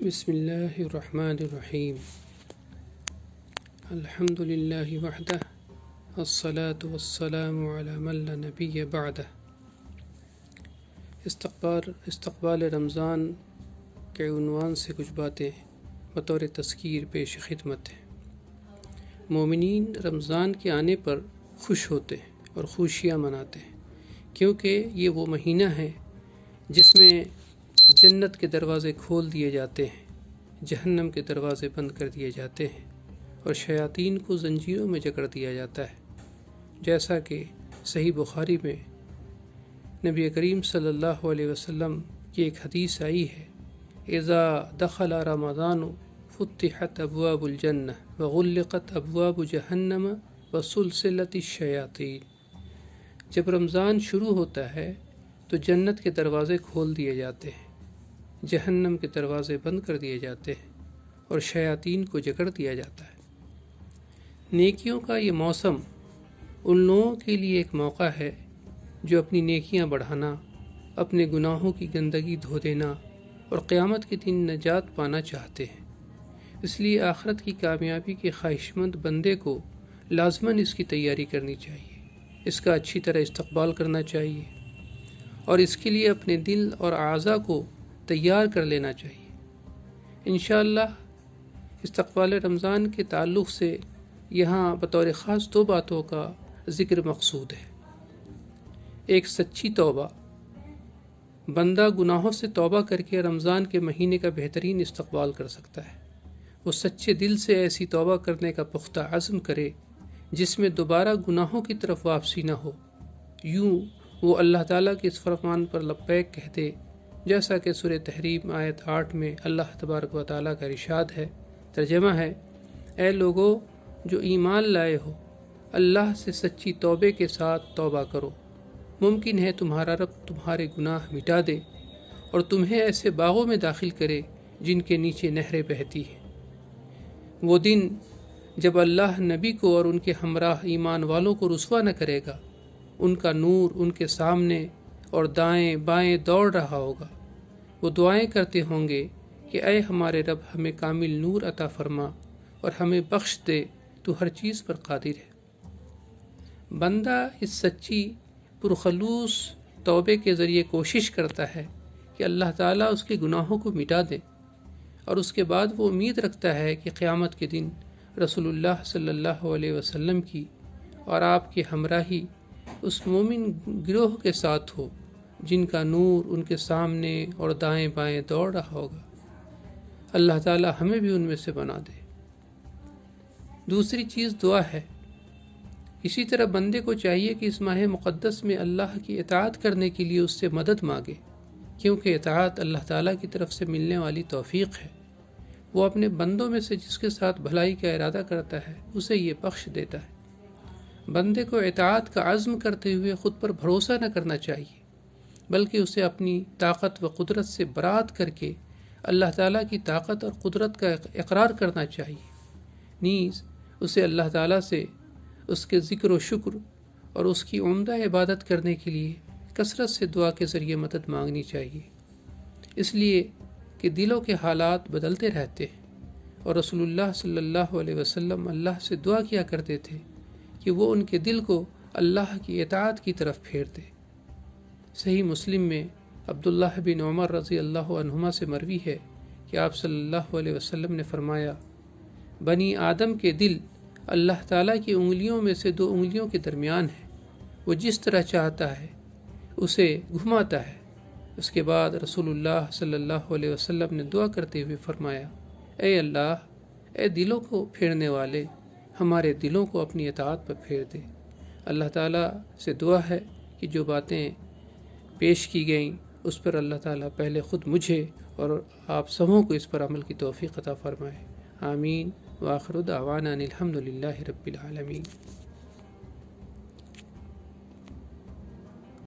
بسم اللہ الرحمن الرحیم الحمد للہ وحدہ والصلاة والسلام علی من لا نبی بعدہ۔ استقبال رمضان کے عنوان سے کچھ باتیں بطور تذکیر پیش خدمت ہیں۔ مومنین رمضان کے آنے پر خوش ہوتے ہیں اور خوشیاں مناتے ہیں، کیونکہ یہ وہ مہینہ ہے جس میں جنت کے دروازے کھول دیے جاتے ہیں، جہنم کے دروازے بند کر دیے جاتے ہیں اور شیاطین کو زنجیروں میں جکڑ دیا جاتا ہے، جیسا کہ صحیح بخاری میں نبی کریم صلی اللہ علیہ وسلم کی ایک حدیث آئی ہے: اذا دخل رمضان فتحت ابواب الجنہ وغلقت ابواب جہنم وسلسلت الشیاطین۔ جب رمضان شروع ہوتا ہے تو جنت کے دروازے کھول دیے جاتے ہیں، جہنم کے دروازے بند کر دیے جاتے ہیں اور شیاطین کو جکڑ دیا جاتا ہے۔ نیکیوں کا یہ موسم ان لوگوں کے لیے ایک موقع ہے جو اپنی نیکیاں بڑھانا، اپنے گناہوں کی گندگی دھو دینا اور قیامت کے دن نجات پانا چاہتے ہیں۔ اس لیے آخرت کی کامیابی کے خواہشمند بندے کو لازماً اس کی تیاری کرنی چاہیے، اس کا اچھی طرح استقبال کرنا چاہیے اور اس کے لیے اپنے دل اور اعضاء کو تیار کر لینا چاہیے۔ انشاءاللہ استقبال رمضان کے تعلق سے یہاں بطور خاص دو باتوں کا ذکر مقصود ہے۔ ایک سچی توبہ، بندہ گناہوں سے توبہ کر کے رمضان کے مہینے کا بہترین استقبال کر سکتا ہے۔ وہ سچے دل سے ایسی توبہ کرنے کا پختہ عزم کرے جس میں دوبارہ گناہوں کی طرف واپسی نہ ہو، یوں وہ اللہ تعالیٰ کے اس فرمان پر لبیک کہہ دے، جیسا کہ سورہ تحریم آیت 8 میں اللہ تبارک و تعالیٰ کا ارشاد ہے۔ ترجمہ ہے: اے لوگو جو ایمان لائے ہو، اللہ سے سچی توبے کے ساتھ توبہ کرو، ممکن ہے تمہارا رب تمہارے گناہ مٹا دے اور تمہیں ایسے باغوں میں داخل کرے جن کے نیچے نہریں بہتی ہیں۔ وہ دن جب اللہ نبی کو اور ان کے ہمراہ ایمان والوں کو رسوا نہ کرے گا، ان کا نور ان کے سامنے اور دائیں بائیں دوڑ رہا ہوگا۔ وہ دعائیں کرتے ہوں گے کہ اے ہمارے رب، ہمیں کامل نور عطا فرما اور ہمیں بخش دے، تو ہر چیز پر قادر ہے۔ بندہ اس سچی پرخلوص توبے کے ذریعے کوشش کرتا ہے کہ اللہ تعالیٰ اس کے گناہوں کو مٹا دے، اور اس کے بعد وہ امید رکھتا ہے کہ قیامت کے دن رسول اللہ صلی اللہ علیہ وسلم کی اور آپ کی ہمراہی اس مومن گروہ کے ساتھ ہو جن کا نور ان کے سامنے اور دائیں بائیں دوڑ رہا ہوگا۔ اللہ تعالی ہمیں بھی ان میں سے بنا دے۔ دوسری چیز دعا ہے۔ اسی طرح بندے کو چاہیے کہ اس ماہ مقدس میں اللہ کی اطاعت کرنے کے لیے اس سے مدد مانگے، کیونکہ اطاعت اللہ تعالیٰ کی طرف سے ملنے والی توفیق ہے۔ وہ اپنے بندوں میں سے جس کے ساتھ بھلائی کا ارادہ کرتا ہے اسے یہ بخش دیتا ہے۔ بندے کو اطاعت کا عزم کرتے ہوئے خود پر بھروسہ نہ کرنا چاہیے، بلکہ اسے اپنی طاقت و قدرت سے برات کر کے اللہ تعالیٰ کی طاقت اور قدرت کا اقرار کرنا چاہیے۔ نیز اسے اللہ تعالیٰ سے اس کے ذکر و شکر اور اس کی عمدہ عبادت کرنے کے لیے کثرت سے دعا کے ذریعے مدد مانگنی چاہیے، اس لیے کہ دلوں کے حالات بدلتے رہتے ہیں، اور رسول اللہ صلی اللہ علیہ وسلم اللہ سے دعا کیا کرتے تھے کہ وہ ان کے دل کو اللہ کی اطاعت کی طرف پھیر دے۔ صحیح مسلم میں عبداللہ بن عمر رضی اللہ عنہما سے مروی ہے کہ آپ صلی اللہ علیہ وسلم نے فرمایا: بنی آدم کے دل اللہ تعالیٰ کی انگلیوں میں سے دو انگلیوں کے درمیان ہے، وہ جس طرح چاہتا ہے اسے گھماتا ہے۔ اس کے بعد رسول اللہ صلی اللہ علیہ وسلم نے دعا کرتے ہوئے فرمایا: اے اللہ، اے دلوں کو پھیرنے والے، ہمارے دلوں کو اپنی اطاعت پر پھیر دے۔ اللہ تعالیٰ سے دعا ہے کہ جو باتیں پیش کی گئیں اس پر اللہ تعالیٰ پہلے خود مجھے اور آپ سبوں کو اس پر عمل کی توفیق عطا فرمائے۔ آمین۔ وآخر دعوانا ان الحمد للہ رب العالمین۔